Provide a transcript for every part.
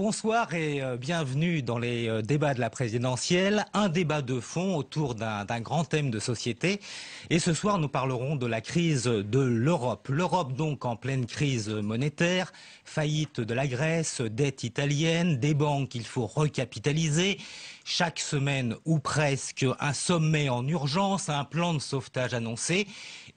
Bonsoir et bienvenue dans les débats de la présidentielle. Un débat de fond autour d'un grand thème de société. Et ce soir, nous parlerons de la crise de l'Europe. L'Europe donc en pleine crise monétaire, faillite de la Grèce, dette italienne, des banques qu'il faut recapitaliser. Chaque semaine ou presque un sommet en urgence, un plan de sauvetage annoncé.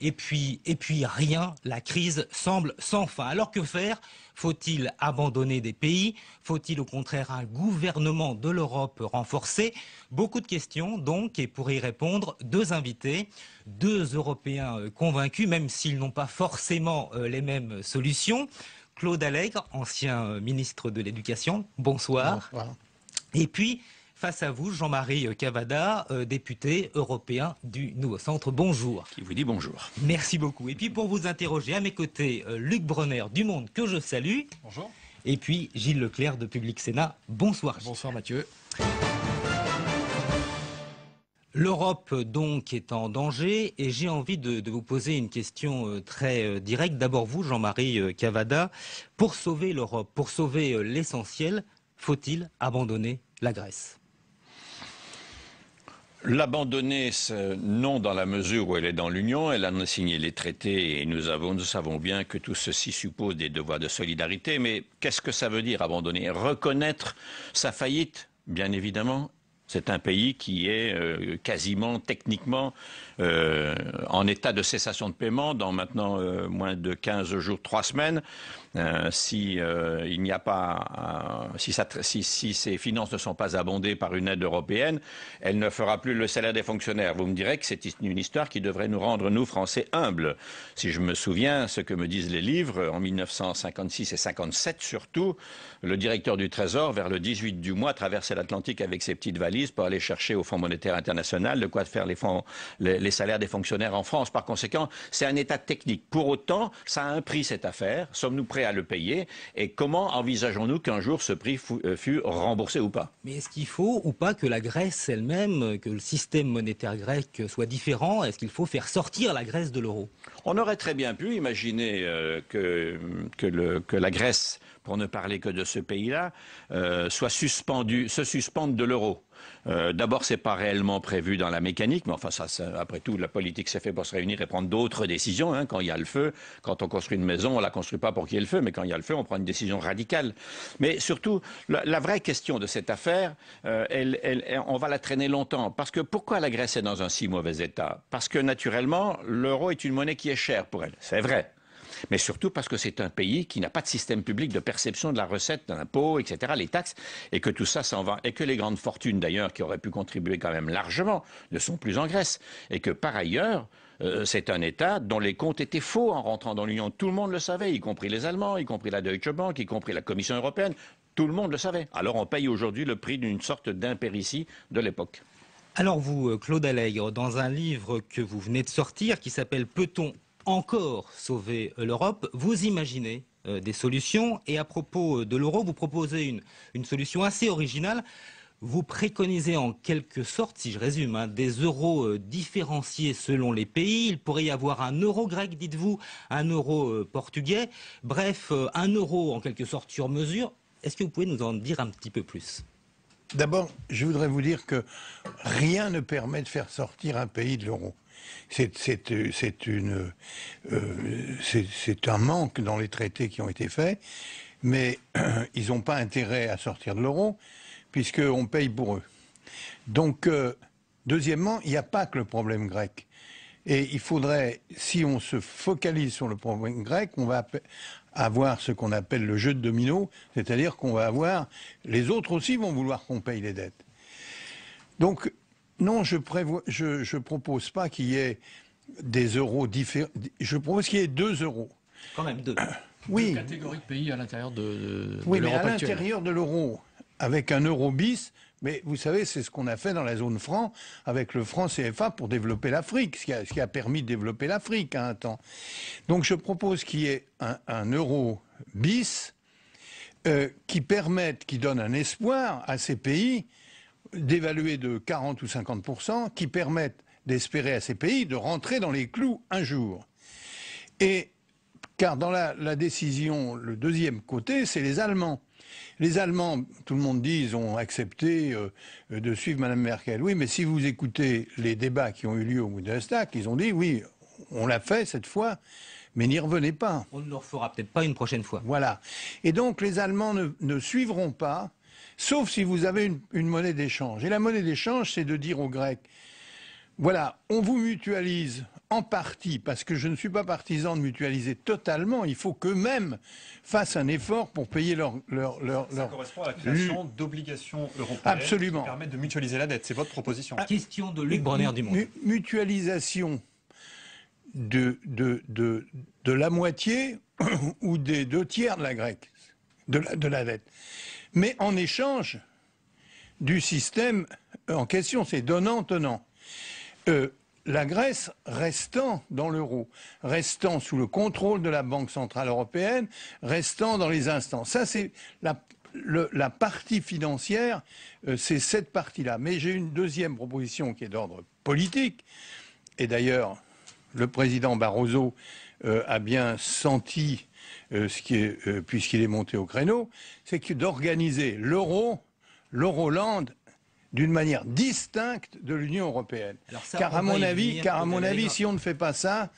Et puis rien, la crise semble sans fin. Alors que faire ? Faut-il abandonner des pays? Faut-il au contraire un gouvernement de l'Europe renforcé? Beaucoup de questions donc, et pour y répondre, deux invités, deux Européens convaincus, même s'ils n'ont pas forcément les mêmes solutions. Claude Allègre, ancien ministre de l'Éducation, bonsoir. Bonsoir. Et puis, face à vous, Jean-Marie Cavada, député européen du Nouveau Centre. Bonjour. Qui vous dit bonjour. Merci beaucoup. Et puis pour vous interroger, à mes côtés, Luc Bronner du Monde, que je salue. Bonjour. Et puis Gilles Leclerc de Public Sénat. Bonsoir. Bonsoir Mathieu. L'Europe donc est en danger et j'ai envie de vous poser une question très directe. D'abord vous, Jean-Marie Cavada, pour sauver l'Europe, pour sauver l'essentiel, faut-il abandonner la Grèce ? L'abandonner, non, dans la mesure où elle est dans l'Union, elle en a signé les traités et nous savons bien que tout ceci suppose des devoirs de solidarité. Mais qu'est-ce que ça veut dire abandonner? Reconnaître sa faillite, bien évidemment. C'est un pays qui est quasiment, techniquement, en état de cessation de paiement dans maintenant moins de 15 jours, 3 semaines. Si ces finances ne sont pas abondées par une aide européenne, elle ne fera plus le salaire des fonctionnaires. Vous me direz que c'est une histoire qui devrait nous rendre, nous, Français, humbles. Si je me souviens ce que me disent les livres, en 1956 et 57 surtout, le directeur du Trésor, vers le 18 du mois, traversait l'Atlantique avec ses petites valises pour aller chercher au Fonds monétaire international de quoi faire les salaires des fonctionnaires en France. Par conséquent, c'est un état technique. Pour autant, ça a un prix, cette affaire. Sommes-nous prêts à le payer? Et comment envisageons-nous qu'un jour ce prix fût remboursé ou pas? Mais est-ce qu'il faut ou pas que la Grèce elle-même, que le système monétaire grec soit différent? Est-ce qu'il faut faire sortir la Grèce de l'euro? On aurait très bien pu imaginer que la Grèce, pour ne parler que de ce pays-là, se suspende de l'euro. D'abord, c'est pas réellement prévu dans la mécanique, mais enfin, après tout, la politique s'est fait pour se réunir et prendre d'autres décisions. Hein, quand il y a le feu, quand on construit une maison, on la construit pas pour qu'il y ait le feu, mais quand il y a le feu, on prend une décision radicale. Mais surtout, la vraie question de cette affaire, on va la traîner longtemps. Parce que pourquoi la Grèce est dans un si mauvais état? Parce que naturellement, l'euro est une monnaie qui est chère pour elle. C'est vrai. Mais surtout parce que c'est un pays qui n'a pas de système public de perception de la recette, de l'impôt, etc., les taxes, et que tout ça s'en va. Et que les grandes fortunes, d'ailleurs, qui auraient pu contribuer quand même largement, ne sont plus en Grèce. Et que, par ailleurs, c'est un État dont les comptes étaient faux en rentrant dans l'Union. Tout le monde le savait, y compris les Allemands, y compris la Deutsche Bank, y compris la Commission européenne. Tout le monde le savait. Alors on paye aujourd'hui le prix d'une sorte d'impéritie de l'époque. Alors vous, Claude Allègre, dans un livre que vous venez de sortir, qui s'appelle « Peut-on encore sauver l'Europe », vous imaginez des solutions. Et à propos de l'euro, vous proposez une solution assez originale. Vous préconisez en quelque sorte, si je résume, des euros différenciés selon les pays. Il pourrait y avoir un euro grec, dites-vous, un euro portugais. Bref, un euro en quelque sorte sur mesure. Est-ce que vous pouvez nous en dire un petit peu plus ? D'abord, je voudrais vous dire que rien ne permet de faire sortir un pays de l'euro. C'est un manque dans les traités qui ont été faits, mais ils n'ont pas intérêt à sortir de l'euro, puisqu'on paye pour eux. Donc, deuxièmement, il n'y a pas que le problème grec. Et il faudrait, si on se focalise sur le problème grec, on va avoir ce qu'on appelle le jeu de domino, c'est-à-dire qu'on va avoir... Les autres aussi vont vouloir qu'on paye les dettes. Donc, non, je propose pas qu'il y ait des euros différents. Je propose qu'il y ait 2 euros. Quand même 2. Oui. 2 catégories de pays à l'intérieur de Oui, mais l'Europe à actuelle. l'intérieur de l'euro, avec un euro bis, mais vous savez, c'est ce qu'on a fait dans la zone franc, avec le franc CFA pour développer l'Afrique, ce qui a permis de développer l'Afrique à un temps. Donc je propose qu'il y ait un euro bis qui donne un espoir à ces pays d'évaluer de 40 ou 50%, qui permettent d'espérer à ces pays de rentrer dans les clous un jour. Et car dans la décision, le deuxième côté, c'est les Allemands. Les Allemands, tout le monde dit, ils ont accepté de suivre Mme Merkel. Oui, mais si vous écoutez les débats qui ont eu lieu au Bundestag, ils ont dit, oui, on l'a fait cette fois, mais n'y revenez pas. On ne le refera peut-être pas une prochaine fois. Voilà. Et donc les Allemands ne suivront pas, sauf si vous avez une monnaie d'échange. Et la monnaie d'échange, c'est de dire aux Grecs, voilà, on vous mutualise en partie, parce que je ne suis pas partisan de mutualiser totalement, il faut qu'eux-mêmes fassent un effort pour payer leur... Ça correspond à la création d'obligations européennes qui permettent de mutualiser la dette. C'est votre proposition. Question de Luc Bronner du Monde. Mutualisation de la moitié ou des 2 tiers de la grecque, de la dette. Mais en échange du système en question, c'est donnant-tenant. La Grèce restant dans l'euro, restant sous le contrôle de la Banque Centrale Européenne, restant dans les instances. Ça, c'est la partie financière, c'est cette partie-là. Mais j'ai une deuxième proposition qui est d'ordre politique. Et d'ailleurs, le président Barroso a bien senti puisqu'il est monté au créneau, c'est que d'organiser l'Euroland, d'une manière distincte de l'Union européenne. Car à mon avis, si on ne fait pas ça,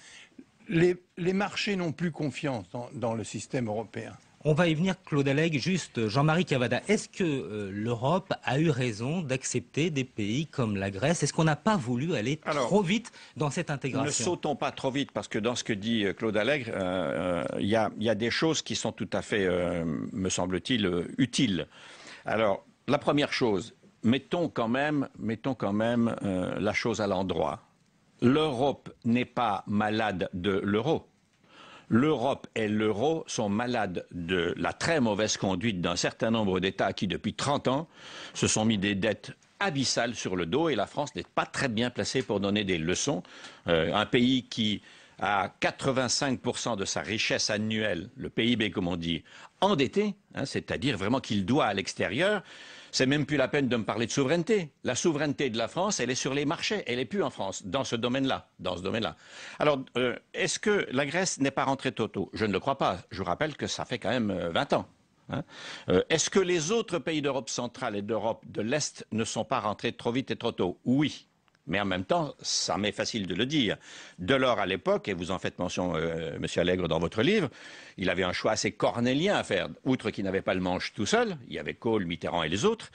les marchés n'ont plus confiance dans le système européen. On va y venir, Claude Allègre. Juste, Jean-Marie Cavada, est-ce que l'Europe a eu raison d'accepter des pays comme la Grèce? Est-ce qu'on n'a pas voulu aller trop vite dans cette intégration? Ne sautons pas trop vite, parce que dans ce que dit Claude Allègre, il y a des choses qui sont tout à fait, me semble-t-il, utiles. Alors, la première chose, mettons quand même la chose à l'endroit. L'Europe n'est pas malade de l'euro. L'Europe et l'euro sont malades de la très mauvaise conduite d'un certain nombre d'États qui, depuis 30 ans, se sont mis des dettes abyssales sur le dos, et la France n'est pas très bien placée pour donner des leçons. Un pays qui a 85% de sa richesse annuelle, le PIB comme on dit, endetté, c'est-à-dire vraiment qu'il doit à l'extérieur. C'est même plus la peine de me parler de souveraineté. La souveraineté de la France, elle est sur les marchés, elle n'est plus en France, dans ce domaine-là. Alors, est-ce que la Grèce n'est pas rentrée trop tôt? Je ne le crois pas. Je vous rappelle que ça fait quand même 20 ans. Est-ce que les autres pays d'Europe centrale et d'Europe de l'Est ne sont pas rentrés trop vite et trop tôt? Oui. Mais en même temps, ça m'est facile de le dire. Delors, à l'époque, et vous en faites mention, Monsieur Allègre, dans votre livre, il avait un choix assez cornélien à faire. Outre qu'il n'avait pas le manche tout seul, il y avait Kohl, Mitterrand et les autres.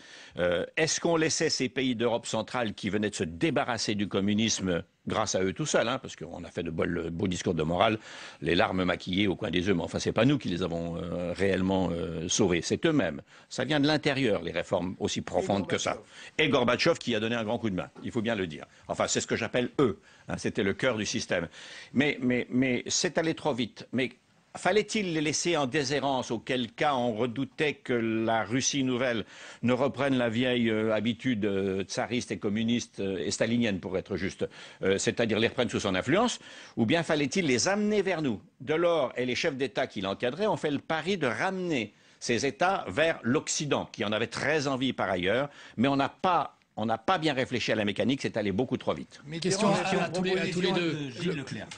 Est-ce qu'on laissait ces pays d'Europe centrale qui venaient de se débarrasser du communisme grâce à eux tout seuls, parce qu'on a fait de beaux discours de morale, les larmes maquillées au coin des yeux, mais enfin, c'est pas nous qui les avons réellement sauvés, c'est eux-mêmes. Ça vient de l'intérieur, les réformes aussi profondes que ça. Et Gorbatchev qui a donné un grand coup de main, il faut bien le dire. Enfin, c'est ce que j'appelle eux. C'était le cœur du système. Mais c'est allé trop vite. Mais fallait-il les laisser en déshérence, auquel cas on redoutait que la Russie nouvelle ne reprenne la vieille habitude tsariste et communiste et stalinienne, pour être juste, c'est-à-dire les reprenne sous son influence, ou bien fallait-il les amener vers nous? Delors et les chefs d'État qui l'encadraient ont fait le pari de ramener ces États vers l'Occident, qui en avait très envie par ailleurs, mais on n'a pas bien réfléchi à la mécanique, c'est allé beaucoup trop vite. Question à tous les deux. Gilles Leclerc.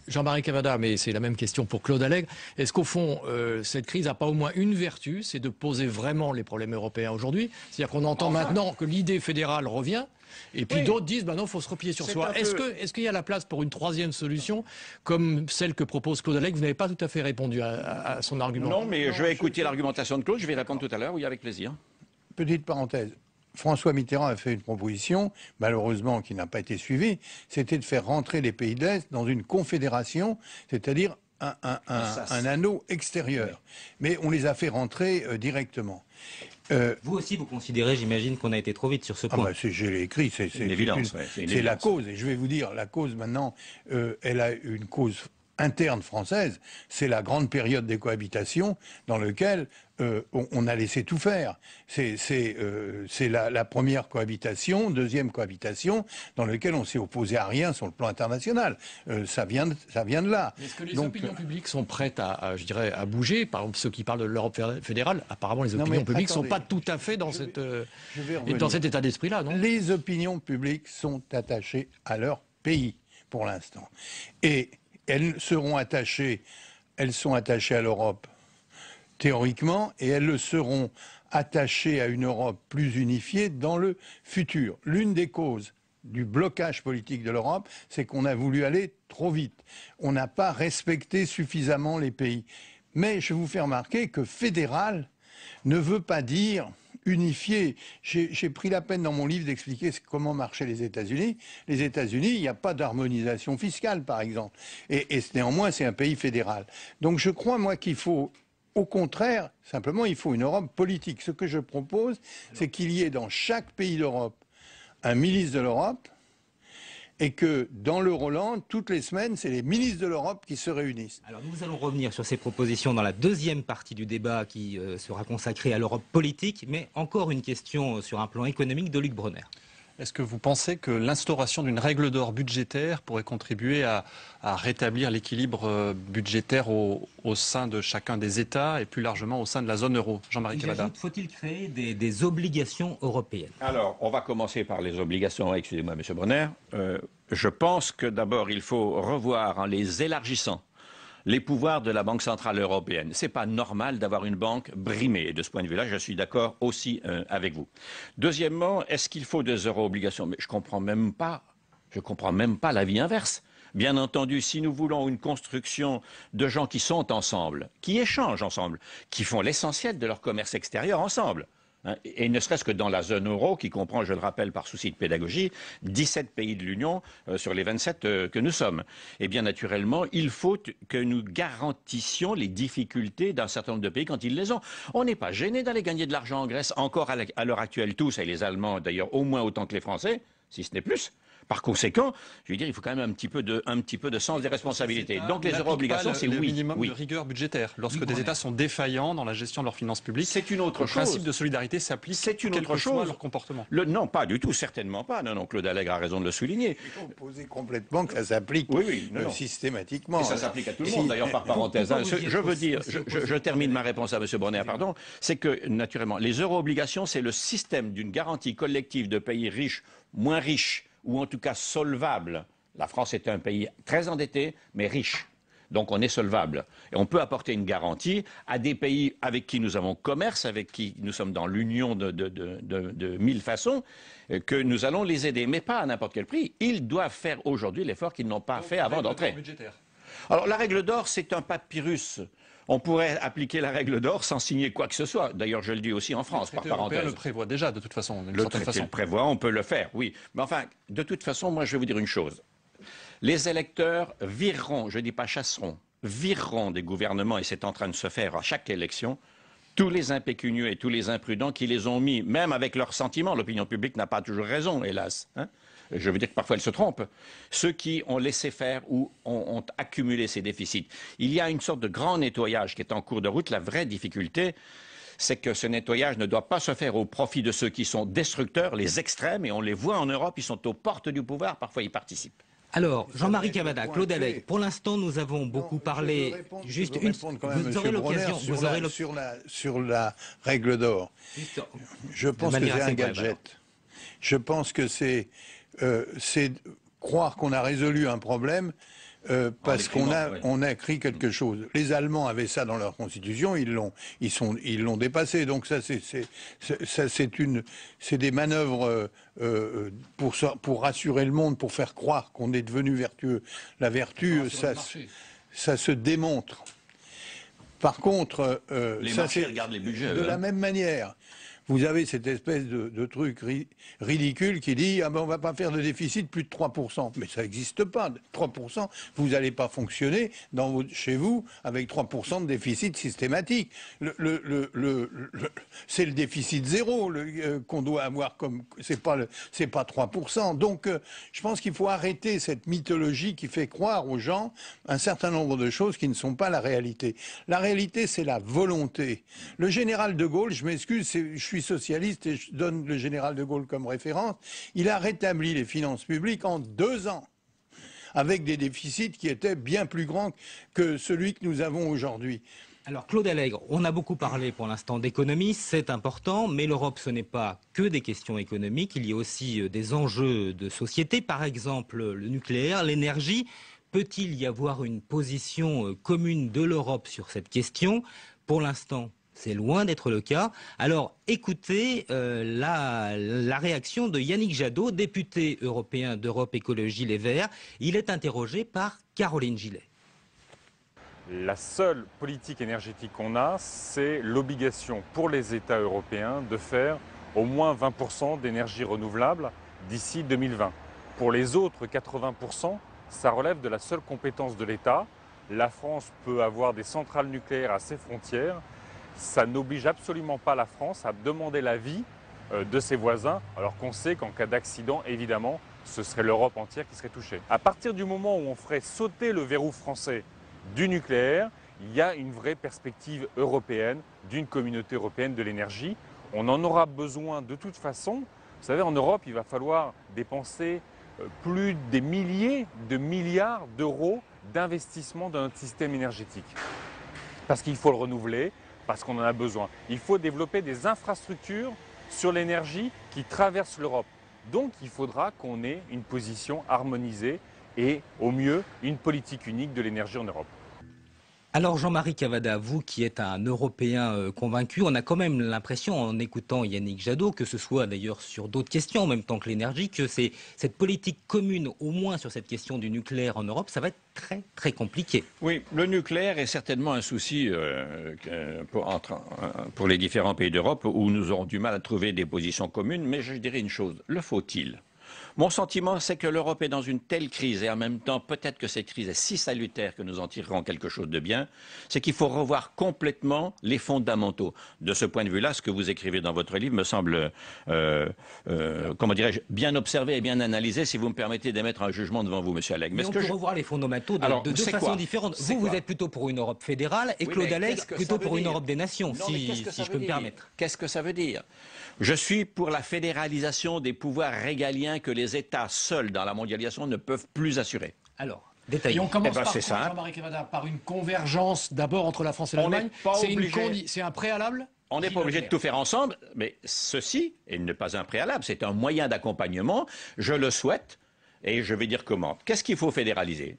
Jean-Marie Cavada, mais c'est la même question pour Claude Allègre. Est-ce qu'au fond, cette crise n'a pas au moins une vertu, c'est de poser vraiment les problèmes européens aujourd'hui? C'est-à-dire qu'on entend maintenant que l'idée fédérale revient, et puis d'autres disent, non, il faut se replier sur soi. Est-ce qu'il y a la place pour une troisième solution, comme celle que propose Claude Allègre? Vous n'avez pas tout à fait répondu à son argument. Non, mais je vais écouter l'argumentation de Claude, je vais répondre tout à l'heure, oui, avec plaisir. Petite parenthèse. François Mitterrand a fait une proposition, malheureusement qui n'a pas été suivie, c'était de faire rentrer les pays de l'Est dans une confédération, c'est-à-dire un anneau extérieur. Mais on les a fait rentrer directement. Vous aussi, vous considérez, j'imagine, qu'on a été trop vite sur ce point. Je l'ai écrit, c'est une évidence. C'est la cause. Et je vais vous dire, la cause maintenant, elle a une cause interne française, c'est la grande période des cohabitations dans laquelle on a laissé tout faire. C'est la première cohabitation, deuxième cohabitation, dans laquelle on s'est opposé à rien sur le plan international. Ça vient de là. Est-ce que les opinions publiques sont prêtes à bouger? Par exemple, ceux qui parlent de l'Europe fédérale, apparemment les opinions publiques ne sont pas tout à fait dans cet état d'esprit-là, non? Les opinions publiques sont attachées à leur pays, pour l'instant. Et elles sont attachées à l'Europe théoriquement, et elles le seront attachées à une Europe plus unifiée dans le futur. L'une des causes du blocage politique de l'Europe, c'est qu'on a voulu aller trop vite. On n'a pas respecté suffisamment les pays. Mais je vous fais remarquer que fédéral ne veut pas dire unifié. J'ai pris la peine dans mon livre d'expliquer comment marchaient les États-Unis. Les États-Unis, il n'y a pas d'harmonisation fiscale, par exemple. Et néanmoins, c'est un pays fédéral. Donc je crois, moi, qu'il faut, au contraire, simplement, il faut une Europe politique. Ce que je propose, c'est qu'il y ait dans chaque pays d'Europe un ministre de l'Europe, et que dans l'Euroland, toutes les semaines, c'est les ministres de l'Europe qui se réunissent. Alors nous allons revenir sur ces propositions dans la deuxième partie du débat qui sera consacrée à l'Europe politique, mais encore une question sur un plan économique de Luc Bronner. Est-ce que vous pensez que l'instauration d'une règle d'or budgétaire pourrait contribuer à rétablir l'équilibre budgétaire au sein de chacun des États et plus largement au sein de la zone euro? Jean-Marie Cavada. Faut-il créer des obligations européennes? Alors, on va commencer par les obligations. Excusez-moi, M. Bronner. Je pense que d'abord, il faut revoir, en les élargissant, les pouvoirs de la Banque centrale européenne. Ce n'est pas normal d'avoir une banque brimée. Et de ce point de vue-là, je suis d'accord aussi avec vous. Deuxièmement, est-ce qu'il faut des euro-obligations? Mais je ne comprends même pas l'avis inverse. Bien entendu, si nous voulons une construction de gens qui sont ensemble, qui échangent ensemble, qui font l'essentiel de leur commerce extérieur ensemble, et ne serait-ce que dans la zone euro, qui comprend, je le rappelle par souci de pédagogie, 17 pays de l'Union sur les 27 que nous sommes. Eh bien, naturellement, il faut que nous garantissions les difficultés d'un certain nombre de pays quand ils les ont. On n'est pas gêné d'aller gagner de l'argent en Grèce, encore à l'heure actuelle tous, et les Allemands d'ailleurs au moins autant que les Français, si ce n'est plus. Par conséquent, je veux dire, il faut quand même un petit peu de sens des responsabilités. Donc les euro-obligations, c'est oui. Le minimum de rigueur budgétaire. Lorsque des États sont défaillants dans la gestion de leurs finances publiques, c'est une autre chose. Le principe de solidarité s'applique quel que soit leur comportement. Non, pas du tout, certainement pas. Non, Claude Allègre a raison de le souligner. Il faut poser complètement que ça s'applique systématiquement. Et ça s'applique à tout le monde, d'ailleurs, par parenthèse. Je veux dire, je termine ma réponse à M. Bronner, pardon, c'est que, naturellement, les euro-obligations, c'est le système d'une garantie collective de pays riches, moins riches, ou en tout cas solvable. La France est un pays très endetté, mais riche. Donc on est solvable. Et on peut apporter une garantie à des pays avec qui nous avons commerce, avec qui nous sommes dans l'union de mille façons, que nous allons les aider. Mais pas à n'importe quel prix. Ils doivent faire aujourd'hui l'effort qu'ils n'ont pas fait avant d'entrer. Alors la règle d'or, c'est un papyrus. On pourrait appliquer la règle d'or sans signer quoi que ce soit. D'ailleurs, je le dis aussi en France, par parenthèse. Le prévoit déjà, de toute façon. Le traité le prévoit, on peut le faire, oui. Mais enfin, de toute façon, moi, je vais vous dire une chose. Les électeurs vireront, je ne dis pas chasseront, vireront des gouvernements, et c'est en train de se faire à chaque élection, tous les impécunieux et tous les imprudents qui les ont mis, même avec leurs sentiments. L'opinion publique n'a pas toujours raison, hélas. Je veux dire que parfois elle se trompe. Ceux qui ont laissé faire ou ont accumulé ces déficits. Il y a une sorte de grand nettoyage qui est en cours de route. La vraie difficulté, c'est que ce nettoyage ne doit pas se faire au profit de ceux qui sont destructeurs, les extrêmes, et on les voit en Europe, ils sont aux portes du pouvoir, parfois ils participent. Alors, Jean-Marie Cavada, Claude Allègre, pour l'instant, nous avons beaucoup parlé. Juste une. Vous aurez l'occasion. Sur la règle d'or. Je pense que c'est un gadget. Je pense que c'est croire qu'on a résolu un problème parce qu'on a écrit quelque chose. Les Allemands avaient ça dans leur constitution, ils l'ont dépassé. Donc ça, c'est des manœuvres pour rassurer le monde, pour faire croire qu'on est devenu vertueux. La vertu, ça se démontre. Par contre, les marchés regardent les budgets. De la même manière. Vous avez cette espèce de truc ridicule qui dit « Ah ben on va pas faire de déficit plus de 3%. » Mais ça n'existe pas. 3%, vous n'allez pas fonctionner chez vous avec 3% de déficit systématique. C'est le déficit zéro qu'on doit avoir comme... C'est pas 3%. Donc je pense qu'il faut arrêter cette mythologie qui fait croire aux gens un certain nombre de choses qui ne sont pas la réalité. La réalité, c'est la volonté. Le général de Gaulle, je m'excuse, je suis socialiste et je donne le général de Gaulle comme référence, il a rétabli les finances publiques en 2 ans, avec des déficits qui étaient bien plus grands que celui que nous avons aujourd'hui. Alors Claude Allègre, on a beaucoup parlé pour l'instant d'économie, c'est important, mais l'Europe ce n'est pas que des questions économiques, il y a aussi des enjeux de société, par exemple le nucléaire, l'énergie. Peut-il y avoir une position commune de l'Europe sur cette question ? Pour l'instant, c'est loin d'être le cas. Alors, écoutez la réaction de Yannick Jadot, député européen d'Europe Écologie Les Verts. Il est interrogé par Caroline Gillet. La seule politique énergétique qu'on a, c'est l'obligation pour les États européens de faire au moins 20% d'énergie renouvelable d'ici 2020. Pour les autres 80%, ça relève de la seule compétence de l'État. La France peut avoir des centrales nucléaires à ses frontières. Ça n'oblige absolument pas la France à demander l'avis de ses voisins, alors qu'on sait qu'en cas d'accident, évidemment, ce serait l'Europe entière qui serait touchée. À partir du moment où on ferait sauter le verrou français du nucléaire, il y a une vraie perspective européenne, d'une communauté européenne de l'énergie. On en aura besoin de toute façon. Vous savez, en Europe, il va falloir dépenser plus des milliers de milliards d'euros d'investissement dans notre système énergétique. Parce qu'il faut le renouveler, parce qu'on en a besoin. Il faut développer des infrastructures sur l'énergie qui traversent l'Europe. Donc il faudra qu'on ait une position harmonisée et au mieux une politique unique de l'énergie en Europe. Alors Jean-Marie Cavada, vous qui êtes un Européen convaincu, on a quand même l'impression en écoutant Yannick Jadot, que ce soit d'ailleurs sur d'autres questions en même temps que l'énergie, que cette politique commune, au moins sur cette question du nucléaire en Europe, ça va être très très compliqué. Oui, le nucléaire est certainement un souci pour les différents pays d'Europe où nous aurons du mal à trouver des positions communes, mais je dirais une chose, le faut-il ? Mon sentiment, c'est que l'Europe est dans une telle crise, et en même temps, peut-être que cette crise est si salutaire que nous en tirerons quelque chose de bien, c'est qu'il faut revoir complètement les fondamentaux. De ce point de vue-là, ce que vous écrivez dans votre livre me semble, comment dirais-je, bien observé et bien analysé, si vous me permettez d'émettre un jugement devant vous, Monsieur Allègre. Mais on peut revoir les fondamentaux de deux façons différentes. Vous êtes plutôt pour une Europe fédérale, et Claude Allègre plutôt pour une Europe des nations, si je peux me permettre. Qu'est-ce que ça veut dire ? Je suis pour la fédéralisation des pouvoirs régaliens que les États seuls dans la mondialisation ne peuvent plus assurer. Alors, détaillons. Et on commence Jean-Marie Cavada, par une convergence d'abord entre la France et l'Allemagne. C'est un préalable ? On n'est pas obligé de tout faire ensemble, mais ceci n'est pas un préalable, c'est un moyen d'accompagnement. Je le souhaite, et je vais dire comment. Qu'est-ce qu'il faut fédéraliser ?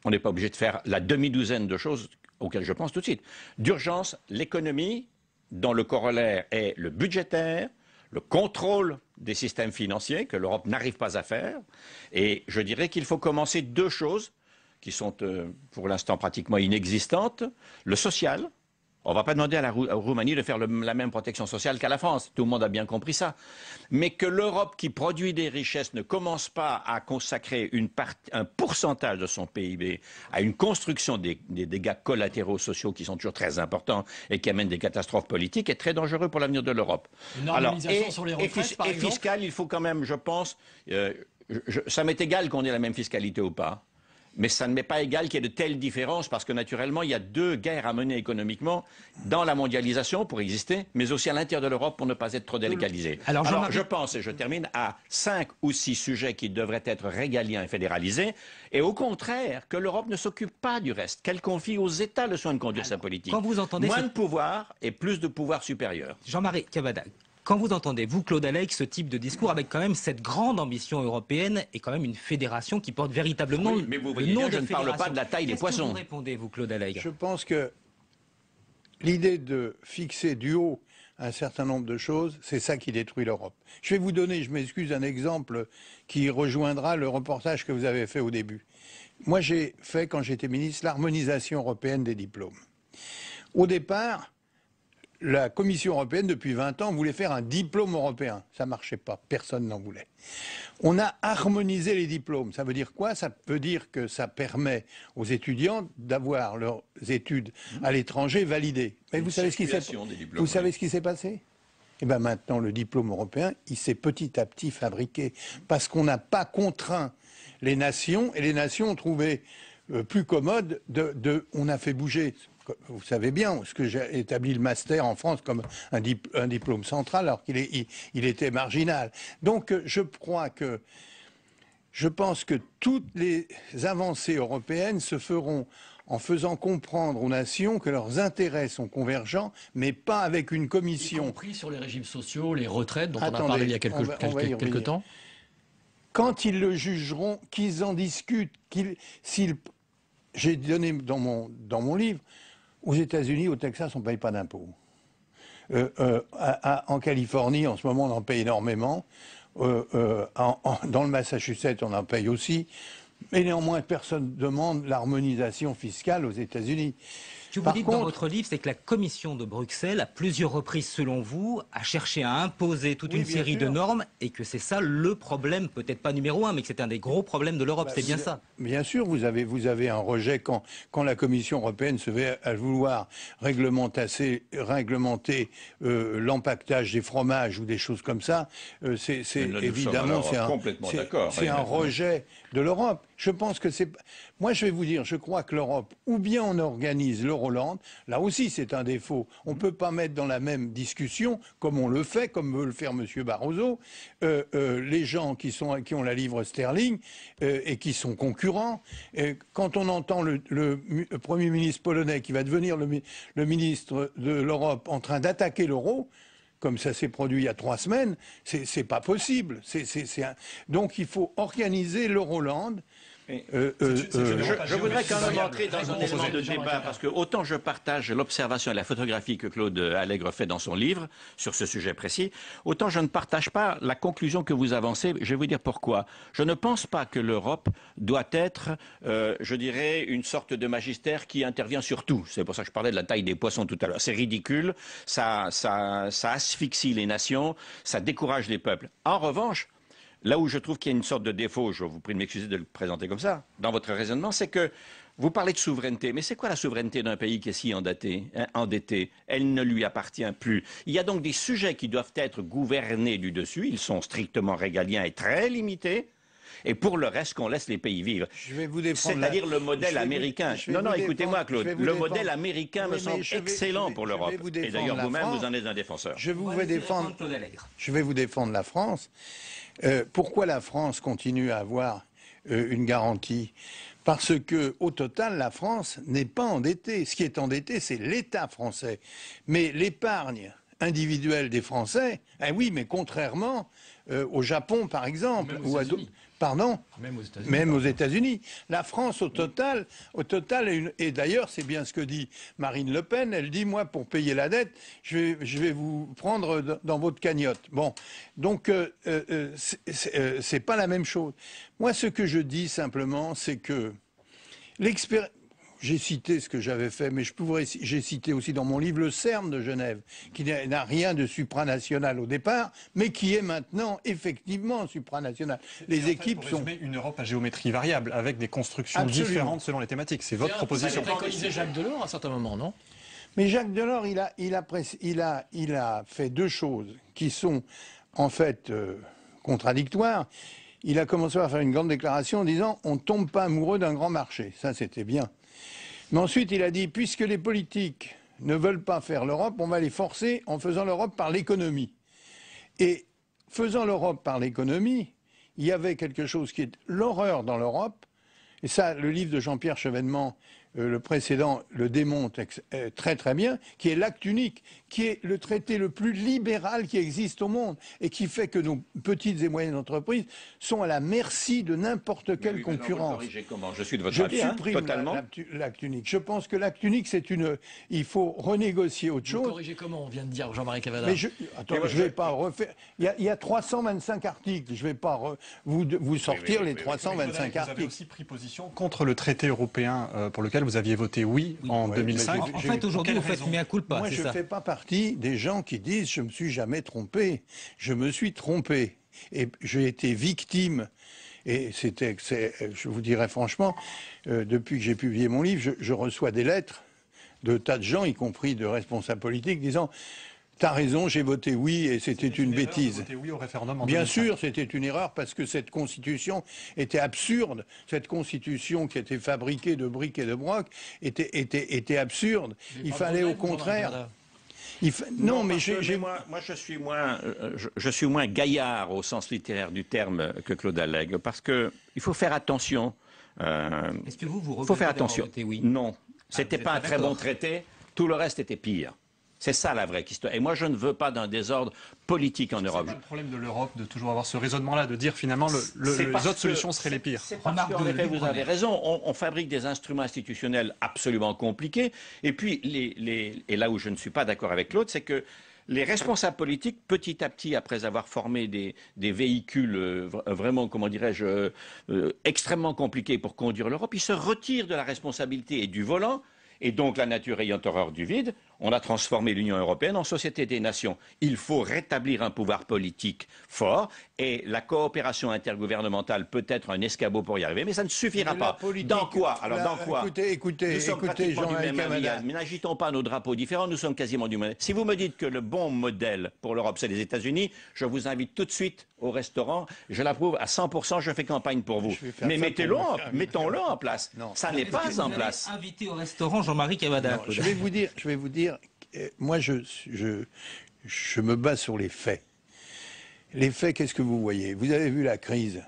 On n'est pas obligé de faire la demi-douzaine de choses auxquelles je pense tout de suite. D'urgence, l'économie, dont le corollaire est le budgétaire, le contrôle des systèmes financiers que l'Europe n'arrive pas à faire. Et je dirais qu'il faut commencer deux choses qui sont pour l'instant pratiquement inexistantes. Le social. On ne va pas demander à la Roumanie de faire la même protection sociale qu'à la France. Tout le monde a bien compris ça. Mais que l'Europe qui produit des richesses ne commence pas à consacrer un pourcentage de son PIB à une construction des dégâts collatéraux sociaux qui sont toujours très importants et qui amènent des catastrophes politiques est très dangereux pour l'avenir de l'Europe. Une harmonisation sur les retraites, par exemple. Fiscal, il faut quand même, je pense, ça m'est égal qu'on ait la même fiscalité ou pas. Mais ça ne m'est pas égal qu'il y ait de telles différences parce que naturellement, il y a deux guerres à mener économiquement dans la mondialisation pour exister, mais aussi à l'intérieur de l'Europe pour ne pas être trop délocalisé. Alors je pense, et je termine, à 5 ou 6 sujets qui devraient être régaliens et fédéralisés, et au contraire, que l'Europe ne s'occupe pas du reste, qu'elle confie aux États le soin de conduire sa politique. Quand vous entendez moins de pouvoir et plus de pouvoir supérieur. Jean-Marie Cavada, quand vous entendez, vous, Claude Allègre, ce type de discours avec quand même cette grande ambition européenne et quand même une fédération qui porte véritablement oui, mais vous voyez bien, je ne parle pas de la taille des poissons. Qu'est-ce que vous répondez, vous, Claude Allègre ? Je pense que l'idée de fixer du haut un certain nombre de choses, c'est ça qui détruit l'Europe. Je vais vous donner, je m'excuse, un exemple qui rejoindra le reportage que vous avez fait au début. Moi, j'ai fait, quand j'étais ministre, l'harmonisation européenne des diplômes. Au départ, la Commission européenne, depuis 20 ans, voulait faire un diplôme européen. Ça ne marchait pas. Personne n'en voulait. On a harmonisé les diplômes. Ça veut dire quoi? Ça veut dire que ça permet aux étudiants d'avoir leurs études à l'étranger validées. Mais vous savez ce qui s'est passé? Eh bien maintenant, le diplôme européen, il s'est petit à petit fabriqué. Parce qu'on n'a pas contraint les nations, et les nations ont trouvé plus commode on a fait bouger. Vous savez bien, ce que j'ai établi le master en France comme un diplôme central, alors qu'il était marginal. Donc je pense que toutes les avancées européennes se feront en faisant comprendre aux nations que leurs intérêts sont convergents, mais pas avec une commission. Y compris sur les régimes sociaux, les retraites, dont on a parlé il y a quelques temps. Quand ils le jugeront, qu'ils en discutent, j'ai donné dans mon livre Aux États-Unis, au Texas, on ne paye pas d'impôts. En Californie, en ce moment, on en paye énormément. Dans le Massachusetts, on en paye aussi. Mais néanmoins, personne ne demande l'harmonisation fiscale aux États-Unis. Ce que vous dites dans votre livre, c'est que la Commission de Bruxelles, à plusieurs reprises selon vous, a cherché à imposer toute une série de normes et que c'est ça le problème, peut-être pas numéro un, mais que c'est un des gros problèmes de l'Europe, c'est bien ça. Bien sûr, vous avez un rejet quand la Commission européenne se met à vouloir réglementer l'empaquetage des fromages ou des choses comme ça. C'est évidemment c'est un rejet de l'Europe. Je pense que c'est... Moi, je vais vous dire, je crois que l'Europe, ou bien on organise l'Euroland, là aussi c'est un défaut. On ne peut pas mettre dans la même discussion, comme on le fait, comme veut le faire M. Barroso, les gens qui ont la livre sterling et qui sont concurrents. Quand on entend le Premier ministre polonais qui va devenir le ministre de l'Europe en train d'attaquer l'euro, comme ça s'est produit il y a 3 semaines, c'est pas possible. Donc il faut organiser l'Euroland. Je voudrais quand même entrer dans un élément de débat, parce que autant je partage l'observation et la photographie que Claude Allègre fait dans son livre sur ce sujet précis, autant je ne partage pas la conclusion que vous avancez. Je vais vous dire pourquoi. Je ne pense pas que l'Europe doit être, je dirais, une sorte de magistère qui intervient sur tout. C'est pour ça que je parlais de la taille des poissons tout à l'heure. C'est ridicule, ça asphyxie les nations, ça décourage les peuples. En revanche, là où je trouve qu'il y a une sorte de défaut, je vous prie de m'excuser de le présenter comme ça, dans votre raisonnement, c'est que vous parlez de souveraineté. Mais c'est quoi la souveraineté d'un pays qui est si endetté? Elle ne lui appartient plus. Il y a donc des sujets qui doivent être gouvernés du dessus. Ils sont strictement régaliens et très limités. Et pour le reste, qu'on laisse les pays vivre. C'est-à-dire le modèle américain. Non, écoutez-moi, Claude. Le modèle américain me semble excellent pour l'Europe. Et d'ailleurs, vous-même, vous en êtes un défenseur. Je vais vous défendre la France. Pourquoi la France continue à avoir une garantie? Parce que, au total, la France n'est pas endettée. Ce qui est endetté, c'est l'État français. Mais l'épargne individuelle des Français, oui, mais contrairement au Japon, par exemple, ou à d'autres. Pardon ? Même aux États-Unis. La France, au total, et d'ailleurs, c'est bien ce que dit Marine Le Pen, elle dit, moi, pour payer la dette, je vais vous prendre dans votre cagnotte. Bon, donc, c'est pas la même chose. Moi, ce que je dis simplement, c'est que l'expérience... J'ai cité ce que j'avais fait, mais j'ai cité aussi dans mon livre le CERN de Genève, qui n'a rien de supranational au départ, mais qui est maintenant effectivement supranational. Les équipes sont... une Europe à géométrie variable, avec des constructions différentes selon les thématiques. C'est votre proposition. C'est préconisé Jacques Delors à un certain moment, non? Mais Jacques Delors, il a fait 2 choses qui sont en fait contradictoires. Il a commencé à faire une grande déclaration en disant « on ne tombe pas amoureux d'un grand marché ». Ça, c'était bien. Mais ensuite, il a dit, puisque les politiques ne veulent pas faire l'Europe, on va les forcer en faisant l'Europe par l'économie. Et faisant l'Europe par l'économie, il y avait quelque chose qui est l'horreur dans l'Europe, et ça, le livre de Jean-Pierre Chevènement, le précédent, le démontre très très bien, qui est l'acte unique, qui est le traité le plus libéral qui existe au monde, et qui fait que nos petites et moyennes entreprises sont à la merci de n'importe quelle concurrence. Je suis de votre avis, totalement. L'acte unique. Je pense que l'acte unique, il faut renégocier autre chose. Vous corrigez comment, on vient de dire Jean-Marie Cavada? Mais je ne vais pas refaire. Il y a 325 articles. Je ne vais pas vous sortir les 325 articles. Vous avez aussi pris position contre le traité européen pour lequel vous aviez voté oui en 2005. En fait, aujourd'hui, vous faites mea culpa. Moi, je ne fais pas partie des gens qui disent « je ne me suis jamais trompé ». Je me suis trompé. Et j'ai été victime. Et je vous dirais franchement, depuis que j'ai publié mon livre, je reçois des lettres de tas de gens, y compris de responsables politiques, disant « t'as raison, j'ai voté oui et c'était une bêtise ». Oui au référendum en Bien 2005. sûr, c'était une erreur parce que cette constitution était absurde. Cette constitution qui était fabriquée de briques et de broc était absurde. Il fallait au contraire... Non, mais moi je suis moins gaillard au sens littéraire du terme que Claude Allègre, parce que il faut faire attention. Est-ce que vous faut faire attention. voté oui? Non, c'était pas un très bon traité. Tout le reste était pire. C'est ça la vraie histoire. Et moi, je ne veux pas d'un désordre politique en Europe. C'est pas le problème de l'Europe de toujours avoir ce raisonnement-là, de dire finalement les autres solutions seraient les pires. C'est parce qu'en effet, vous avez raison, on fabrique des instruments institutionnels absolument compliqués. Et puis, et là où je ne suis pas d'accord avec Claude, c'est que les responsables politiques, petit à petit, après avoir formé des véhicules vraiment, comment dirais-je, extrêmement compliqués pour conduire l'Europe, ils se retirent de la responsabilité et du volant. Et donc, la nature ayant horreur du vide, on a transformé l'Union européenne en société des nations. Il faut rétablir un pouvoir politique fort et la coopération intergouvernementale peut être un escabeau pour y arriver, mais ça ne suffira pas. Dans quoi? Alors, dans quoi? Écoutez, nous sommes pratiquement du même avis, Cavada. mais n'agitons pas nos drapeaux différents, nous sommes quasiment du même. Si vous me dites que le bon modèle pour l'Europe, c'est les États-Unis, je vous invite tout de suite au restaurant. Je l'approuve à 100%, je fais campagne pour vous. Mais mettons-le en place. Non. Ça n'est pas en place. Invité au restaurant Jean-Marie Cavada. Je vais vous dire, moi je me base sur les faits. Les faits, qu'est-ce que vous voyez? Vous avez vu la crise.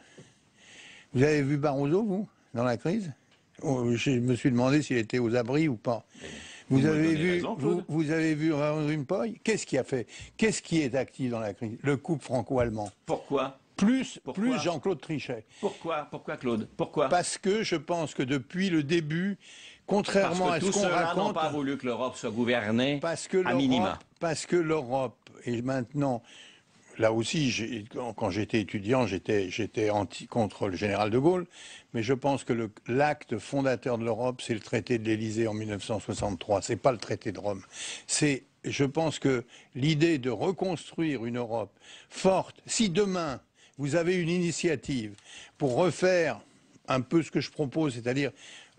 Vous avez vu Barroso, vous, dans la crise? Je me suis demandé s'il était aux abris ou pas. Vous avez vu Van Rompuy? Qu'est-ce qu'il a fait? Qu'est-ce qui est actif dans la crise? Le couple franco-allemand. Pourquoi? Plus Jean-Claude Trichet. Pourquoi, Claude? Pourquoi? Parce que je pense que depuis le début, contrairement à ce qu'on raconte, n'ont pas voulu que l'Europe soit gouvernée à minima. Parce que l'Europe, et maintenant, là aussi, quand j'étais étudiant, j'étais contre le général de Gaulle, mais je pense que l'acte fondateur de l'Europe, c'est le traité de l'Élysée en 1963. C'est pas le traité de Rome. Je pense que l'idée de reconstruire une Europe forte, si demain vous avez une initiative pour refaire un peu ce que je propose, c'est-à-dire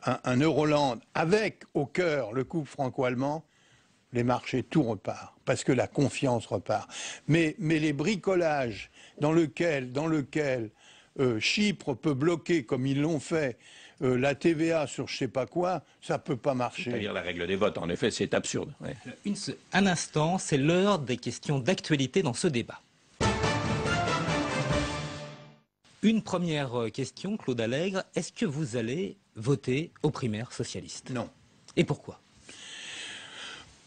un Euroland avec au cœur le couple franco-allemand, les marchés, tout repart, parce que la confiance repart. Mais les bricolages dans lequel Chypre peut bloquer, comme ils l'ont fait, la TVA sur je sais pas quoi, ça peut pas marcher. C'est-à-dire la règle des votes, en effet, c'est absurde. Ouais. Un instant, c'est l'heure des questions d'actualité dans ce débat. Une première question, Claude Allègre. Est-ce que vous allez voter aux primaires socialistes? Non. Et pourquoi?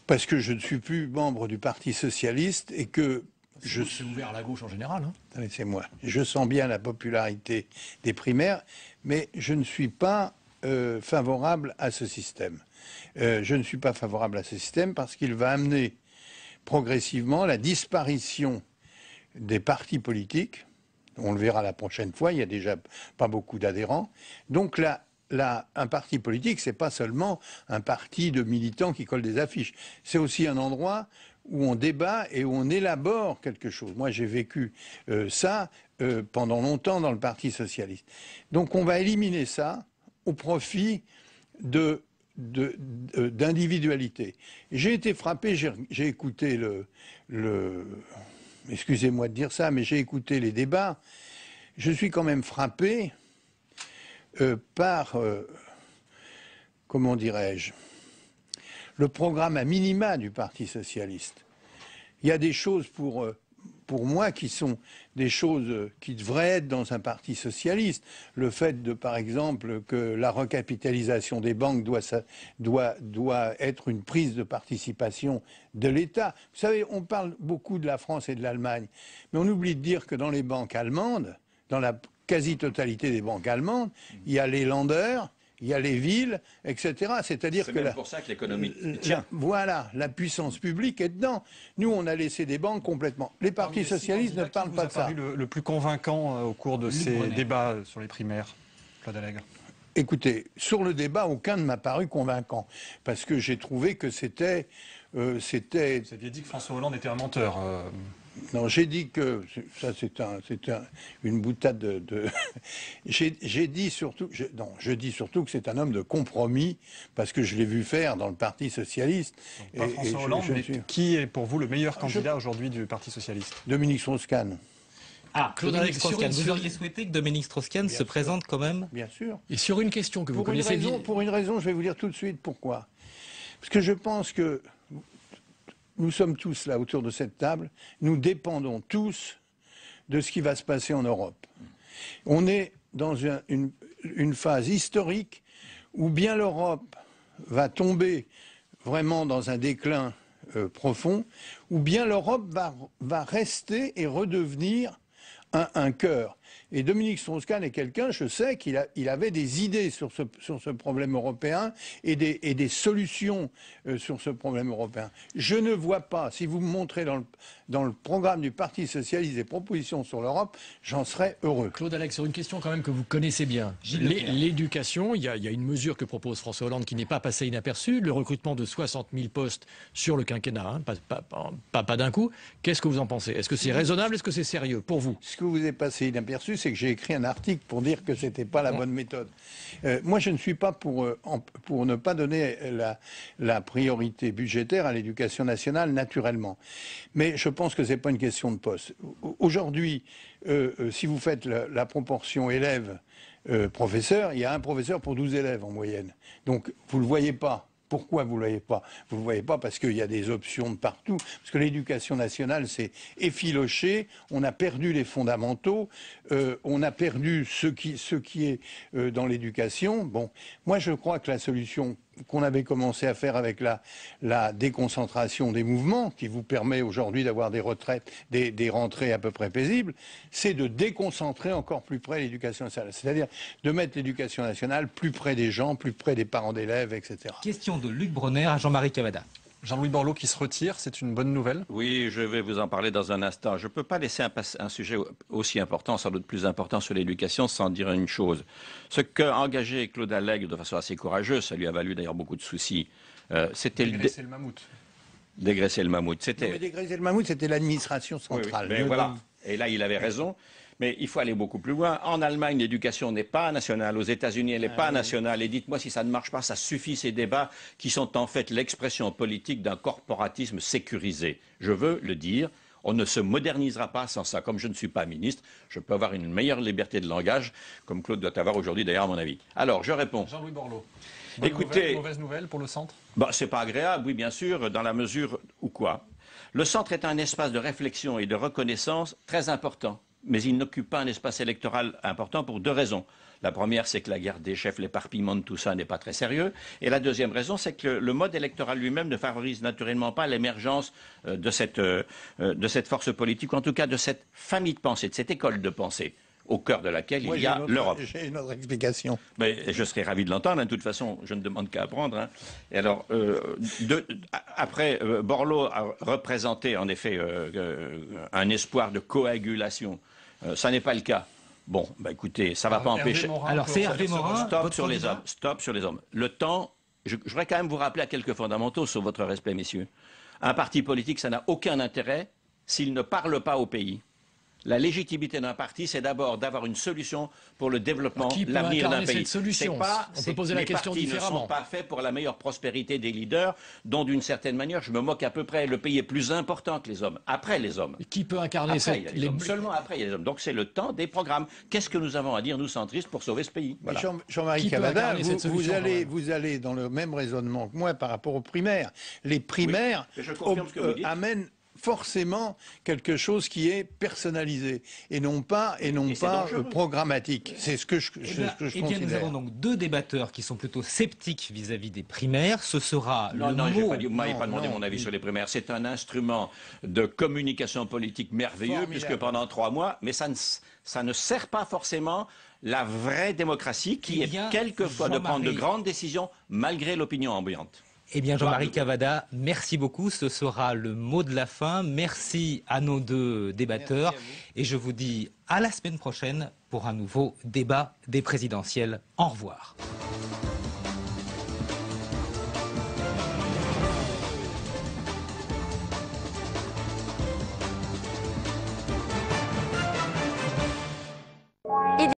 Parce que je ne suis plus membre du Parti socialiste et que je suis ouvert à la gauche en général. Hein. Laissez-moi. Je sens bien la popularité des primaires, mais je ne suis pas favorable à ce système. Je ne suis pas favorable à ce système parce qu'il va amener progressivement la disparition des partis politiques. On le verra la prochaine fois, il n'y a déjà pas beaucoup d'adhérents. Donc là, un parti politique, c'est pas seulement un parti de militants qui collent des affiches. C'est aussi un endroit où on débat et où on élabore quelque chose. Moi, j'ai vécu ça pendant longtemps dans le Parti socialiste. Donc on va éliminer ça au profit d'individualité. J'ai été frappé, j'ai écouté excusez-moi de dire ça, mais j'ai écouté les débats. Je suis quand même frappé par, comment dirais-je, le programme à minima du Parti socialiste. Il y a des choses pour moi qui sont des choses qui devraient être dans un parti socialiste. Le fait par exemple, que la recapitalisation des banques doit être une prise de participation de l'État. Vous savez, on parle beaucoup de la France et de l'Allemagne, mais on oublie de dire que dans les banques allemandes, dans la quasi-totalité des banques allemandes, il y a les Länder, il y a les villes, etc. C'est-à-dire que pour ça que l'économie tient. Voilà, la puissance publique est dedans. Nous, on a laissé des banques complètement. Les partis socialistes ne parlent pas de ça. Qui vous a paru le plus convaincant au cours de ces débats sur les primaires, Claude Allègre? Écoutez, sur le débat, aucun ne m'a paru convaincant, parce que j'ai trouvé que c'était... Vous aviez dit que François Hollande était un menteur. Non, j'ai dit que ça c'est une boutade de... j'ai dit surtout, je dis surtout que c'est un homme de compromis parce que je l'ai vu faire dans le Parti socialiste. Donc, pas François Hollande, mais qui est pour vous le meilleur candidat aujourd'hui du Parti socialiste? Dominique Strauss-Kahn. Claude Allègre, vous auriez souhaité que Dominique Strauss-Kahn se présente quand même? Bien sûr. Et sur une question que vous connaissez bien. Pour une raison, je vais vous dire tout de suite pourquoi. Parce que je pense que nous sommes tous là autour de cette table, nous dépendons tous de ce qui va se passer en Europe. On est dans une phase historique où bien l'Europe va tomber vraiment dans un déclin profond, ou bien l'Europe va rester et redevenir un cœur. Et Dominique Strauss-Kahn est quelqu'un, je sais qu'il avait des idées sur ce problème européen et des solutions sur ce problème européen. Je ne vois pas, si vous me montrez dans le programme du Parti socialiste des propositions sur l'Europe, j'en serais heureux. Claude Alec, sur une question quand même que vous connaissez bien. L'éducation, il y a une mesure que propose François Hollande qui n'est pas passée inaperçue, le recrutement de 60 000 postes sur le quinquennat, hein, pas d'un coup. Qu'est-ce que vous en pensez? Est-ce que c'est raisonnable? Est-ce que c'est sérieux pour vous? Ce que vous est passé inaperçu, c'est que j'ai écrit un article pour dire que c'était pas la bonne méthode. Moi, je ne suis pas pour ne pas donner la priorité budgétaire à l'éducation nationale naturellement. Mais je pense que c'est pas une question de poste. Aujourd'hui, si vous faites la proportion élèves-professeurs, il y a un professeur pour 12 élèves en moyenne. Donc, vous le voyez pas. Pourquoi vous ne le voyez pas? Vous ne le voyez pas parce qu'il y a des options de partout. Parce que l'éducation nationale s'est effilochée, on a perdu les fondamentaux, on a perdu ce qui est dans l'éducation. Bon, moi je crois que la solution qu'on avait commencé à faire avec la déconcentration des mouvements, qui vous permet aujourd'hui d'avoir des retraites, des rentrées à peu près paisibles, c'est de déconcentrer encore plus près l'éducation nationale. C'est-à-dire de mettre l'éducation nationale plus près des gens, plus près des parents d'élèves, etc. Question de Luc Bronner à Jean-Marie Cavada. Jean-Louis Borloo qui se retire, c'est une bonne nouvelle? Oui, je vais vous en parler dans un instant. Je ne peux pas laisser un sujet aussi important, sans doute plus important sur l'éducation, sans dire une chose. Ce qu'a engagé Claude Allègre de façon assez courageuse, ça lui a valu d'ailleurs beaucoup de soucis, c'était dégraisser le mammouth. Dégraisser le mammouth. Dégraisser le mammouth, c'était l'administration centrale. Oui, mais voilà. Et là, il avait raison. Mais il faut aller beaucoup plus loin. En Allemagne, l'éducation n'est pas nationale. Aux États-Unis, elle n'est pas nationale. Et dites-moi si ça ne marche pas, ça suffit ces débats qui sont en fait l'expression politique d'un corporatisme sécurisé. Je veux le dire. On ne se modernisera pas sans ça. Comme je ne suis pas ministre, je peux avoir une meilleure liberté de langage, comme Claude doit avoir aujourd'hui d'ailleurs à mon avis. Alors, je réponds. Jean-Louis Borloo. Écoutez, Mauvaise nouvelle pour le centre? C'est pas agréable, oui, bien sûr, dans la mesure où quoi? Le centre est un espace de réflexion et de reconnaissance très important. Mais il n'occupe pas un espace électoral important pour deux raisons. La première, c'est que la guerre des chefs, l'éparpillement de tout ça n'est pas très sérieux. Et la deuxième raison, c'est que le mode électoral lui-même ne favorise naturellement pas l'émergence de cette force politique, ou en tout cas de cette famille de pensée, de cette école de pensée, au cœur de laquelle il y a l'Europe. J'ai une autre explication. Mais je serais ravi de l'entendre. De toute façon, je ne demande qu'à apprendre. Hein. Et alors, après, Borloo a représenté en effet un espoir de coagulation. Ça n'est pas le cas. Bon, écoutez, ça ne va pas empêcher. Alors c'est Hervé Morin. Stop sur les hommes. Stop sur les hommes. Le temps. Je voudrais quand même vous rappeler à quelques fondamentaux sur votre respect, messieurs. Un parti politique, ça n'a aucun intérêt s'il ne parle pas au pays. La légitimité d'un parti, c'est d'abord d'avoir une solution pour le développement, l'avenir d'un pays. Cette solution On peut poser la question différemment. Les partis ne sont pas faits pour la meilleure prospérité des leaders, dont d'une certaine manière, je me moque à peu près, le pays est plus important que les hommes, après les hommes. Et qui peut incarner Seulement après, il y a les hommes. Donc c'est le temps des programmes. Qu'est-ce que nous avons à dire, nous centristes, pour sauver ce pays? Voilà. Jean-Marie Cavada, vous allez dans le même raisonnement que moi par rapport aux primaires. Les primaires amènent forcément quelque chose qui est personnalisé et non pas programmatique. C'est ce que je considère. Eh bien, nous avons donc deux débatteurs qui sont plutôt sceptiques vis-à-vis des primaires. Ce sera vous ne m'avez pas demandé mon avis sur les primaires. C'est un instrument de communication politique merveilleux, puisque pendant 3 mois, mais ça ne sert pas forcément la vraie démocratie qui est quelquefois de prendre de grandes décisions malgré l'opinion ambiante. Eh bien, Jean-Marie Cavada, merci beaucoup. Ce sera le mot de la fin. Merci à nos deux débatteurs. Et je vous dis à la semaine prochaine pour un nouveau débat des présidentielles. Au revoir.